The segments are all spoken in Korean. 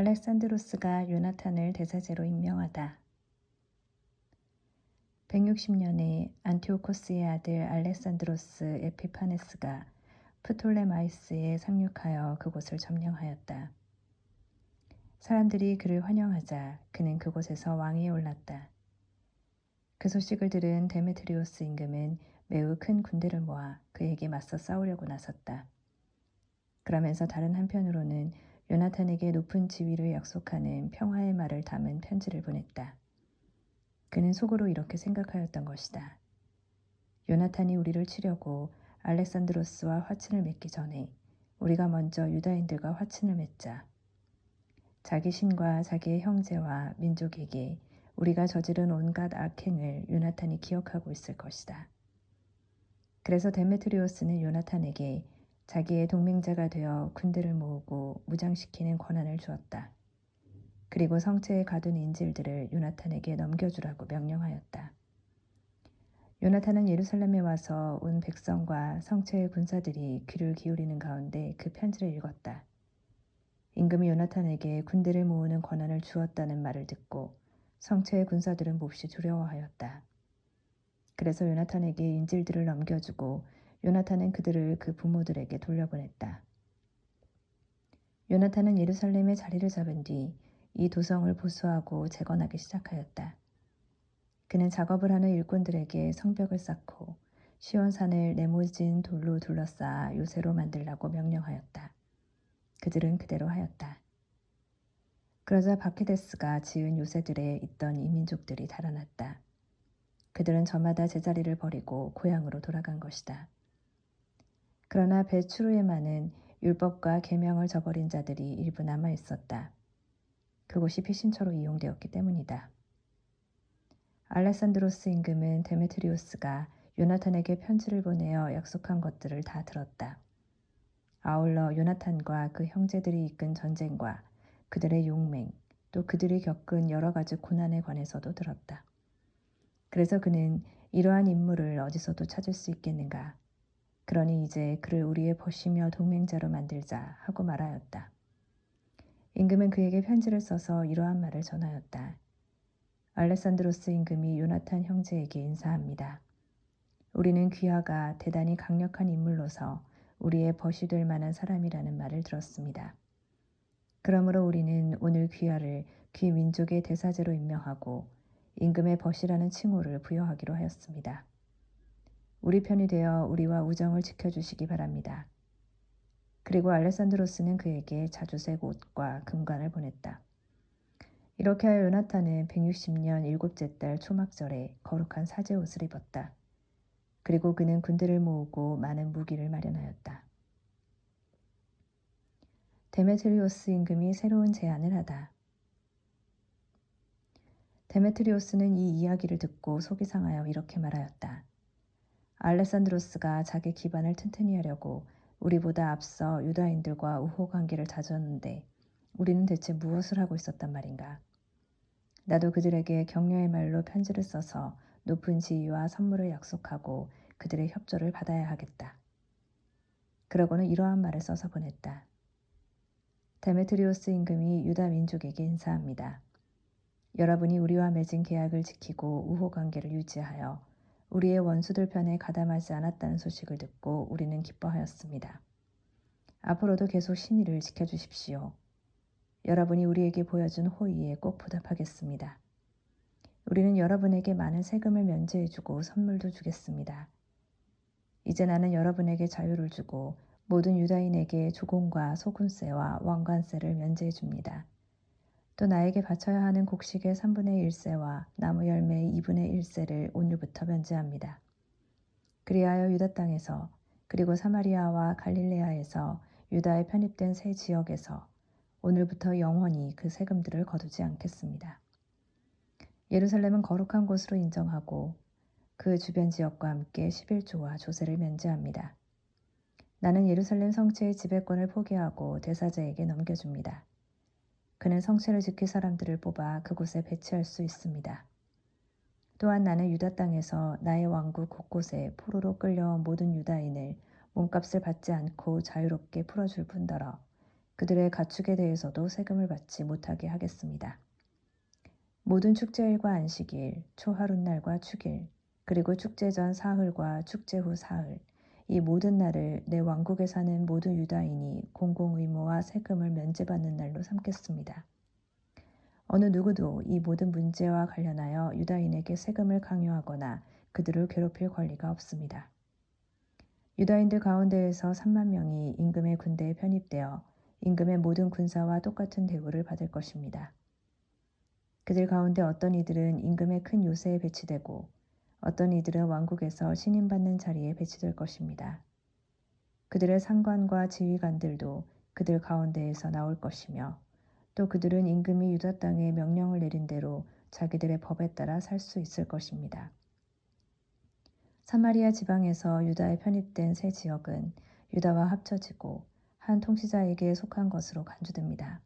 알렉산드로스가 요나탄을 대사제로 임명하다. 160년에 안티오코스의 아들 알렉산드로스 에피파네스가 프톨레마이스에 상륙하여 그곳을 점령하였다. 사람들이 그를 환영하자 그는 그곳에서 왕위에 올랐다. 그 소식을 들은 데메트리오스 임금은 매우 큰 군대를 모아 그에게 맞서 싸우려고 나섰다. 그러면서 다른 한편으로는 요나탄에게 높은 지위를 약속하는 평화의 말을 담은 편지를 보냈다. 그는 속으로 이렇게 생각하였던 것이다. 요나탄이 우리를 치려고 알렉산드로스와 화친을 맺기 전에 우리가 먼저 유다인들과 화친을 맺자. 자기 신과 자기의 형제와 민족에게 우리가 저지른 온갖 악행을 요나탄이 기억하고 있을 것이다. 그래서 데메트리오스는 요나탄에게 자기의 동맹자가 되어 군대를 모으고 무장시키는 권한을 주었다. 그리고 성체에 가둔 인질들을 요나탄에게 넘겨주라고 명령하였다. 요나탄은 예루살렘에 와서 온 백성과 성체의 군사들이 귀를 기울이는 가운데 그 편지를 읽었다. 임금이 요나탄에게 군대를 모으는 권한을 주었다는 말을 듣고 성체의 군사들은 몹시 두려워하였다. 그래서 요나탄에게 인질들을 넘겨주고 요나탄은 그들을 그 부모들에게 돌려보냈다. 요나탄은 예루살렘에 자리를 잡은 뒤 이 도성을 보수하고 재건하기 시작하였다. 그는 작업을 하는 일꾼들에게 성벽을 쌓고 시온산을 네모진 돌로 둘러싸아 요새로 만들라고 명령하였다. 그들은 그대로 하였다. 그러자 바키데스가 지은 요새들에 있던 이민족들이 달아났다. 그들은 저마다 제자리를 버리고 고향으로 돌아간 것이다. 그러나 베추르에만은 율법과 계명을 저버린 자들이 일부 남아 있었다. 그곳이 피신처로 이용되었기 때문이다. 알렉산드로스 임금은 데메트리오스가 요나탄에게 편지를 보내어 약속한 것들을 다 들었다. 아울러 요나탄과 그 형제들이 이끈 전쟁과 그들의 용맹, 또 그들이 겪은 여러 가지 고난에 관해서도 들었다. 그래서 그는 이러한 인물을 어디서도 찾을 수 있겠는가? 그러니 이제 그를 우리의 벗이며 동맹자로 만들자 하고 말하였다. 임금은 그에게 편지를 써서 이러한 말을 전하였다. 알렉산드로스 임금이 요나탄 형제에게 인사합니다. 우리는 귀하가 대단히 강력한 인물로서 우리의 벗이 될 만한 사람이라는 말을 들었습니다. 그러므로 우리는 오늘 귀하를 귀 민족의 대사제로 임명하고 임금의 벗이라는 칭호를 부여하기로 하였습니다. 우리 편이 되어 우리와 우정을 지켜주시기 바랍니다. 그리고 알렉산드로스는 그에게 자주색 옷과 금관을 보냈다. 이렇게 하여 요나탄은 160년 일곱째 달 초막절에 거룩한 사제 옷을 입었다. 그리고 그는 군대를 모으고 많은 무기를 마련하였다. 데메트리오스 임금이 새로운 제안을 하다. 데메트리오스는 이 이야기를 듣고 속이 상하여 이렇게 말하였다. 알렉산드로스가 자기 기반을 튼튼히 하려고 우리보다 앞서 유다인들과 우호관계를 다졌는데 우리는 대체 무엇을 하고 있었단 말인가? 나도 그들에게 격려의 말로 편지를 써서 높은 지위와 선물을 약속하고 그들의 협조를 받아야 하겠다. 그러고는 이러한 말을 써서 보냈다. 데메트리오스 임금이 유다 민족에게 인사합니다. 여러분이 우리와 맺은 계약을 지키고 우호관계를 유지하여 우리의 원수들 편에 가담하지 않았다는 소식을 듣고 우리는 기뻐하였습니다. 앞으로도 계속 신의를 지켜주십시오. 여러분이 우리에게 보여준 호의에 꼭 보답하겠습니다. 우리는 여러분에게 많은 세금을 면제해주고 선물도 주겠습니다. 이제 나는 여러분에게 자유를 주고 모든 유다인에게 조공과 소금세와 왕관세를 면제해줍니다. 또 나에게 바쳐야 하는 곡식의 3분의 1세와 나무 열매의 2분의 1세를 오늘부터 면제합니다. 그리하여 유다 땅에서 그리고 사마리아와 갈릴레아에서 유다에 편입된 새 지역에서 오늘부터 영원히 그 세금들을 거두지 않겠습니다. 예루살렘은 거룩한 곳으로 인정하고 그 주변 지역과 함께 11조와 조세를 면제합니다. 나는 예루살렘 성체의 지배권을 포기하고 대사제에게 넘겨줍니다. 그는 성체를 지킬 사람들을 뽑아 그곳에 배치할 수 있습니다. 또한 나는 유다 땅에서 나의 왕국 곳곳에 포로로 끌려온 모든 유다인을 몸값을 받지 않고 자유롭게 풀어줄 뿐더러 그들의 가축에 대해서도 세금을 받지 못하게 하겠습니다. 모든 축제일과 안식일, 초하룻날과 축일, 그리고 축제 전 사흘과 축제 후 사흘, 이 모든 날을 내 왕국에 사는 모든 유다인이 공공의무와 세금을 면제받는 날로 삼겠습니다. 어느 누구도 이 모든 문제와 관련하여 유다인에게 세금을 강요하거나 그들을 괴롭힐 권리가 없습니다. 유다인들 가운데에서 3만 명이 임금의 군대에 편입되어 임금의 모든 군사와 똑같은 대우를 받을 것입니다. 그들 가운데 어떤 이들은 임금의 큰 요새에 배치되고 어떤 이들은 왕국에서 신임받는 자리에 배치될 것입니다. 그들의 상관과 지휘관들도 그들 가운데에서 나올 것이며 또 그들은 임금이 유다 땅에 명령을 내린 대로 자기들의 법에 따라 살 수 있을 것입니다. 사마리아 지방에서 유다에 편입된 세 지역은 유다와 합쳐지고 한 통치자에게 속한 것으로 간주됩니다.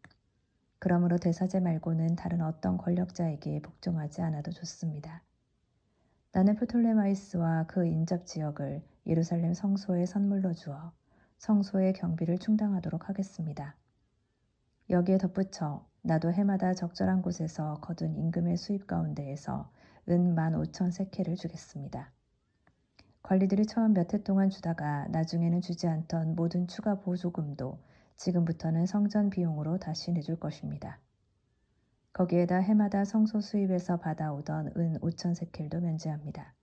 그러므로 대사제 말고는 다른 어떤 권력자에게 복종하지 않아도 좋습니다. 나는 프톨레마이스와 그 인접 지역을 예루살렘 성소에 선물로 주어 성소의 경비를 충당하도록 하겠습니다. 여기에 덧붙여 나도 해마다 적절한 곳에서 거둔 임금의 수입 가운데에서 은 15,000세켈을 주겠습니다. 관리들이 처음 몇 해 동안 주다가 나중에는 주지 않던 모든 추가 보조금도 지금부터는 성전 비용으로 다시 내줄 것입니다. 거기에다 해마다 성소 수입에서 받아오던 은 5,000세켈도 면제합니다.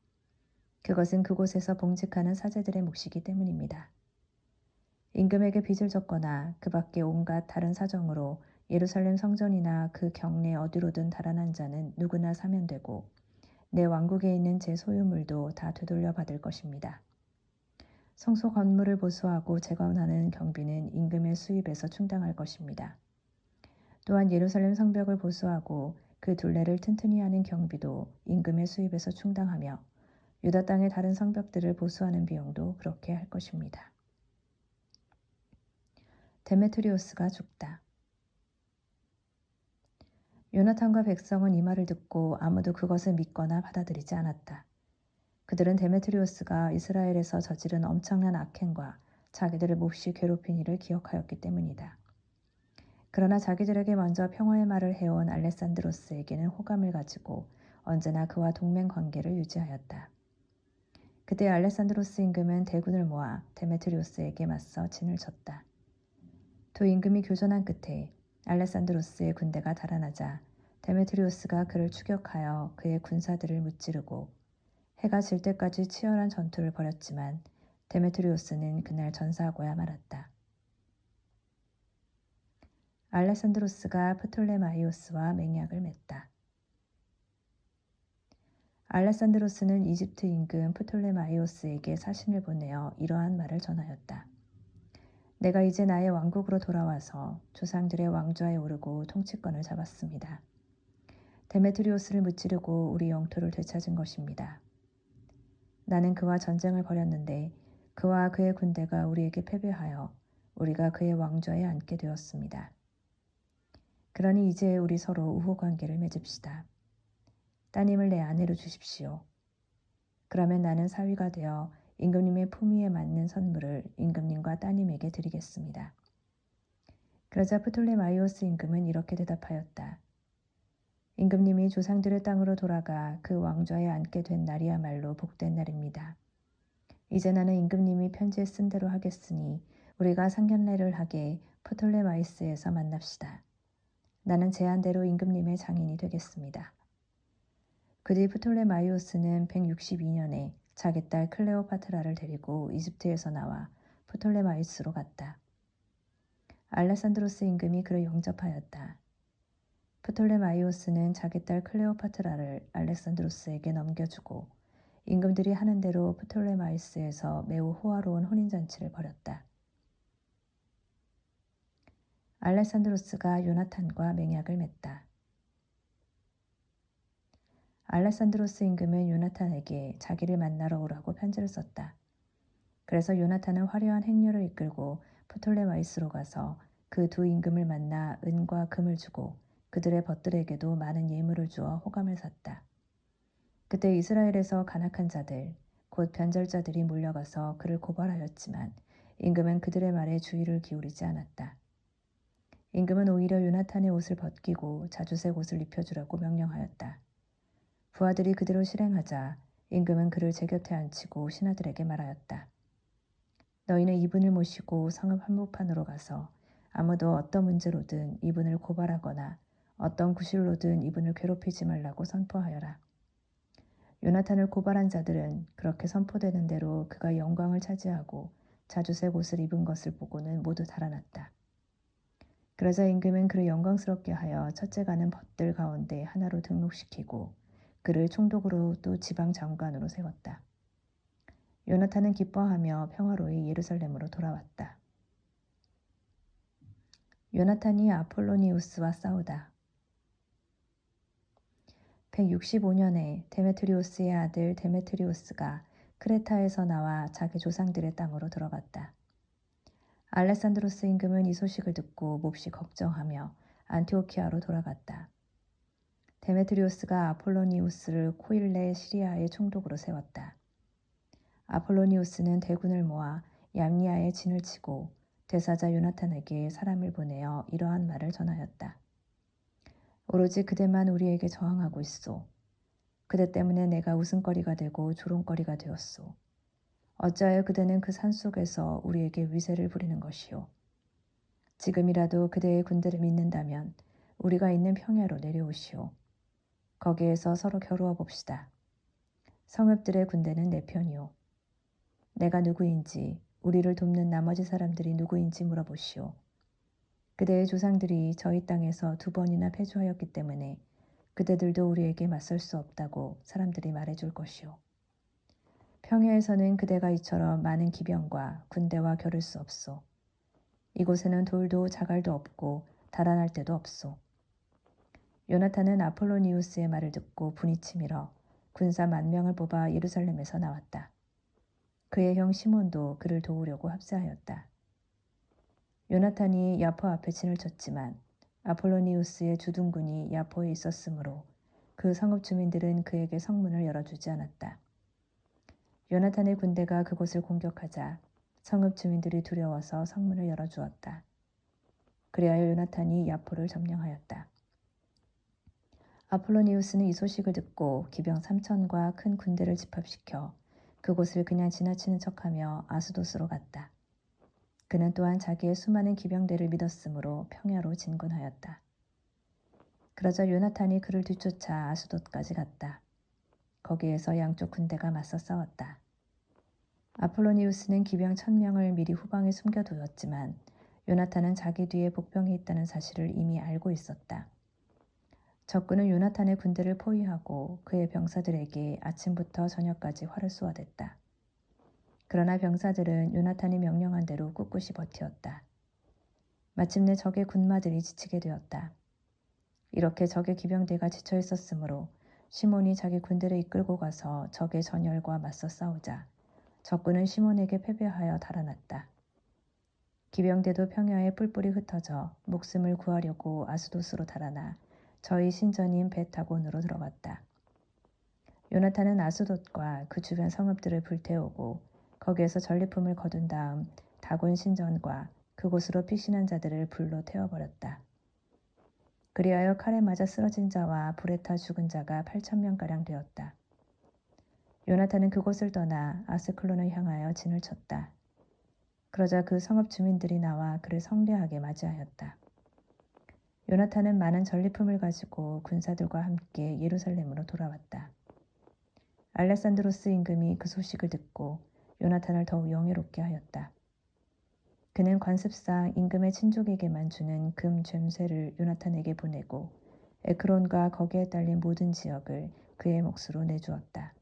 그것은 그곳에서 봉직하는 사제들의 몫이기 때문입니다. 임금에게 빚을 졌거나 그 밖에 온갖 다른 사정으로 예루살렘 성전이나 그 경내 어디로든 달아난 자는 누구나 사면 되고 내 왕국에 있는 제 소유물도 다 되돌려 받을 것입니다. 성소 건물을 보수하고 재건하는 경비는 임금의 수입에서 충당할 것입니다. 또한 예루살렘 성벽을 보수하고 그 둘레를 튼튼히 하는 경비도 임금의 수입에서 충당하며 유다 땅의 다른 성벽들을 보수하는 비용도 그렇게 할 것입니다. 데메트리오스가 죽다. 요나탄과 백성은 이 말을 듣고 아무도 그것을 믿거나 받아들이지 않았다. 그들은 데메트리오스가 이스라엘에서 저지른 엄청난 악행과 자기들을 몹시 괴롭힌 일을 기억하였기 때문이다. 그러나 자기들에게 먼저 평화의 말을 해온 알레산드로스에게는 호감을 가지고 언제나 그와 동맹 관계를 유지하였다. 그때 알레산드로스 임금은 대군을 모아 데메트리오스에게 맞서 진을 쳤다. 두 임금이 교전한 끝에 알레산드로스의 군대가 달아나자 데메트리오스가 그를 추격하여 그의 군사들을 무찌르고 해가 질 때까지 치열한 전투를 벌였지만 데메트리오스는 그날 전사하고야 말았다. 알레산드로스가 프톨레마이오스와 맹약을 맺다. 알레산드로스는 이집트 임금 프톨레마이오스에게 사신을 보내어 이러한 말을 전하였다. 내가 이제 나의 왕국으로 돌아와서 조상들의 왕좌에 오르고 통치권을 잡았습니다. 데메트리오스를 무찌르고 우리 영토를 되찾은 것입니다. 나는 그와 전쟁을 벌였는데 그와 그의 군대가 우리에게 패배하여 우리가 그의 왕좌에 앉게 되었습니다. 그러니 이제 우리 서로 우호관계를 맺읍시다. 따님을 내 아내로 주십시오. 그러면 나는 사위가 되어 임금님의 품위에 맞는 선물을 임금님과 따님에게 드리겠습니다. 그러자 프톨레마이오스 임금은 이렇게 대답하였다. 임금님이 조상들의 땅으로 돌아가 그 왕좌에 앉게 된 날이야말로 복된 날입니다. 이제 나는 임금님이 편지에 쓴 대로 하겠으니 우리가 상견례를 하게 프톨레마이스에서 만납시다. 나는 제안대로 임금님의 장인이 되겠습니다. 그 뒤 프톨레마이오스는 162년에 자기 딸 클레오파트라를 데리고 이집트에서 나와 프톨레마이스로 갔다. 알레산드로스 임금이 그를 영접하였다. 프톨레마이오스는 자기 딸 클레오파트라를 알렉산드로스에게 넘겨주고 임금들이 하는 대로 프톨레마이스에서 매우 호화로운 혼인잔치를 벌였다. 알렉산드로스가 요나탄과 맹약을 맺다. 알렉산드로스 임금은 요나탄에게 자기를 만나러 오라고 편지를 썼다. 그래서 요나탄은 화려한 행렬을 이끌고 프톨레마이스로 가서 그 두 임금을 만나 은과 금을 주고 그들의 벗들에게도 많은 예물을 주어 호감을 샀다. 그때 이스라엘에서 간악한 자들, 곧 변절자들이 몰려가서 그를 고발하였지만 임금은 그들의 말에 주의를 기울이지 않았다. 임금은 오히려 요나탄의 옷을 벗기고 자주색 옷을 입혀주라고 명령하였다. 부하들이 그대로 실행하자 임금은 그를 제 곁에 앉히고 신하들에게 말하였다. 너희는 이분을 모시고 성읍 한복판으로 가서 아무도 어떤 문제로든 이분을 고발하거나 어떤 구실로든 이분을 괴롭히지 말라고 선포하여라. 요나탄을 고발한 자들은 그렇게 선포되는 대로 그가 영광을 차지하고 자주색 옷을 입은 것을 보고는 모두 달아났다. 그러자 임금은 그를 영광스럽게 하여 첫째가는 벗들 가운데 하나로 등록시키고 그를 총독으로 또 지방 장관으로 세웠다. 요나탄은 기뻐하며 평화로이 예루살렘으로 돌아왔다. 요나탄이 아폴로니우스와 싸우다. 165년에 데메트리우스의 아들 데메트리우스가 크레타에서 나와 자기 조상들의 땅으로 들어갔다. 알레산드로스 임금은 이 소식을 듣고 몹시 걱정하며 안티오키아로 돌아갔다. 데메트리우스가 아폴로니우스를 코일레 시리아의 총독으로 세웠다. 아폴로니우스는 대군을 모아 얌리아에 진을 치고 대사자 요나탄에게 사람을 보내어 이러한 말을 전하였다. 오로지 그대만 우리에게 저항하고 있소. 그대 때문에 내가 웃음거리가 되고 조롱거리가 되었소. 어찌하여 그대는 그 산속에서 우리에게 위세를 부리는 것이오. 지금이라도 그대의 군대를 믿는다면 우리가 있는 평야로 내려오시오. 거기에서 서로 겨루어 봅시다. 성읍들의 군대는 내 편이오. 내가 누구인지 우리를 돕는 나머지 사람들이 누구인지 물어보시오. 그대의 조상들이 저희 땅에서 2번이나 패주하였기 때문에 그대들도 우리에게 맞설 수 없다고 사람들이 말해줄 것이오. 평야에서는 그대가 이처럼 많은 기병과 군대와 겨룰 수 없소. 이곳에는 돌도 자갈도 없고 달아날 데도 없소. 요나탄은 아폴로니우스의 말을 듣고 분이 치밀어 군사 10,000명을 뽑아 예루살렘에서 나왔다. 그의 형 시몬도 그를 도우려고 합세하였다. 요나탄이 야포 앞에 진을 쳤지만 아폴로니우스의 주둔군이 야포에 있었으므로 그 성읍 주민들은 그에게 성문을 열어주지 않았다. 요나탄의 군대가 그곳을 공격하자 성읍 주민들이 두려워서 성문을 열어주었다. 그리하여 요나탄이 야포를 점령하였다. 아폴로니우스는 이 소식을 듣고 기병 3,000과 큰 군대를 집합시켜 그곳을 그냥 지나치는 척하며 아스도스로 갔다. 그는 또한 자기의 수많은 기병대를 믿었으므로 평야로 진군하였다. 그러자 요나탄이 그를 뒤쫓아 아스돗까지 갔다. 거기에서 양쪽 군대가 맞서 싸웠다. 아폴로니우스는 기병 1,000명을 미리 후방에 숨겨두었지만 요나탄은 자기 뒤에 복병이 있다는 사실을 이미 알고 있었다. 적군은 요나탄의 군대를 포위하고 그의 병사들에게 아침부터 저녁까지 활을 쏘아댔다. 그러나 병사들은 요나탄이 명령한 대로 꿋꿋이 버티었다. 마침내 적의 군마들이 지치게 되었다. 이렇게 적의 기병대가 지쳐 있었으므로 시몬이 자기 군대를 이끌고 가서 적의 전열과 맞서 싸우자 적군은 시몬에게 패배하여 달아났다. 기병대도 평야에 뿔뿔이 흩어져 목숨을 구하려고 아스도스로 달아나 저희 신전인 베타곤으로 들어갔다. 요나탄은 아스돗과 그 주변 성읍들을 불태우고 거기에서 전리품을 거둔 다음 다곤 신전과 그곳으로 피신한 자들을 불로 태워버렸다. 그리하여 칼에 맞아 쓰러진 자와 불에 타 죽은 자가 8,000명가량 되었다. 요나탄은 그곳을 떠나 아스클론을 향하여 진을 쳤다. 그러자 그 성읍 주민들이 나와 그를 성대하게 맞이하였다. 요나탄은 많은 전리품을 가지고 군사들과 함께 예루살렘으로 돌아왔다. 알레산드로스 임금이 그 소식을 듣고 요나탄을 더욱 영예롭게 하였다. 그는 관습상 임금의 친족에게만 주는 금 죬쇠를 요나탄에게 보내고 에크론과 거기에 딸린 모든 지역을 그의 몫으로 내주었다.